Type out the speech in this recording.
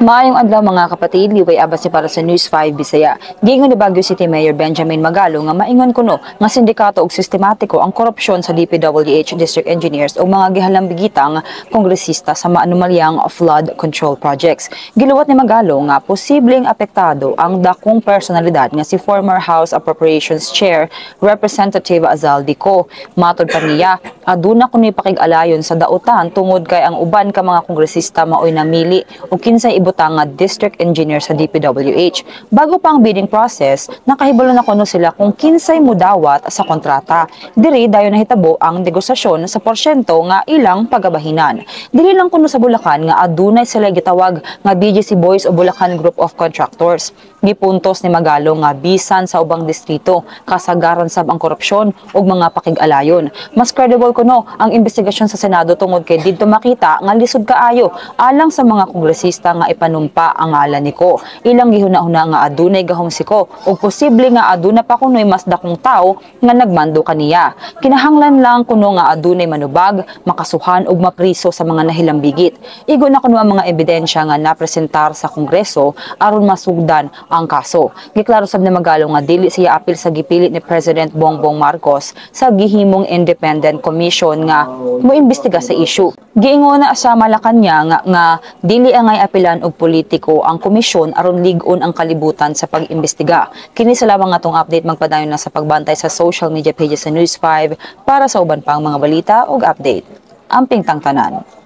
Maayong adlaw mga kapatid, liway abas para sa News 5 Bisaya. Giingon ni Baguio City Mayor Benjamin Magalo nga maingon kuno nga sindikato ug sistematiko ang korupsyon sa DPWH District Engineers o mga gihalambigitang kongresista sa maanumalyang flood control projects. Giluwat ni Magalo nga posibleng apektado ang dakong personalidad nga si former House Appropriations Chair Representative Azaldico. Matod pa niya, aduna kuno'y pakig-alayon sa dautan tungod kay ang uban ka mga kongresista maoy namili o kinsay ibutang nga district engineer sa DPWH. Bago pa ang bidding process, nakahibalo na kuno sila kung kinsay mudawat sa kontrata. Diri dayon nahitabo ang negosasyon sa porsyento nga ilang pagabahinan. Dili lang kuno sa Bulacan nga adunay sila gitawag nga BGC Boys o Bulacan Group of Contractors. Gipuntos ni Magalo nga bisan sa ubang distrito kasagaran sab ang korupsyon ug mga pakig-alayon. Mas credible kuno ang investigasyon sa Senado tungod kay didto makita nga lisod kaayo alang sa mga kongresista nga ipanumpa ang ngalan niko. Ilang gihuna-huna nga adunay gahom siko ug posible nga aduna pa kuno'y mas dakong tawo nga nagmando kaniya. Kinahanglan lang kuno nga adunay manubag, makasuhan ug mapriso sa mga nahilambigit. Igo na kuno ang mga ebidensya nga napresentar sa Kongreso aron masugdan ang kaso. Giklaro sab ni Magalo nga dili siya apil sa gipilit ni President Bongbong Marcos sa gihimong independent commission nga moimbestiga sa issue. Giingon na sa Malacañang nga dili angay apilan og politiko ang komisyon aron lig-on ang kalibutan sa pag-imbestiga. Kini sa lamang atong update, magpadayon na sa pagbantay sa social media pages sa News 5 para sa uban pang mga balita ug update. Amping tang tanan.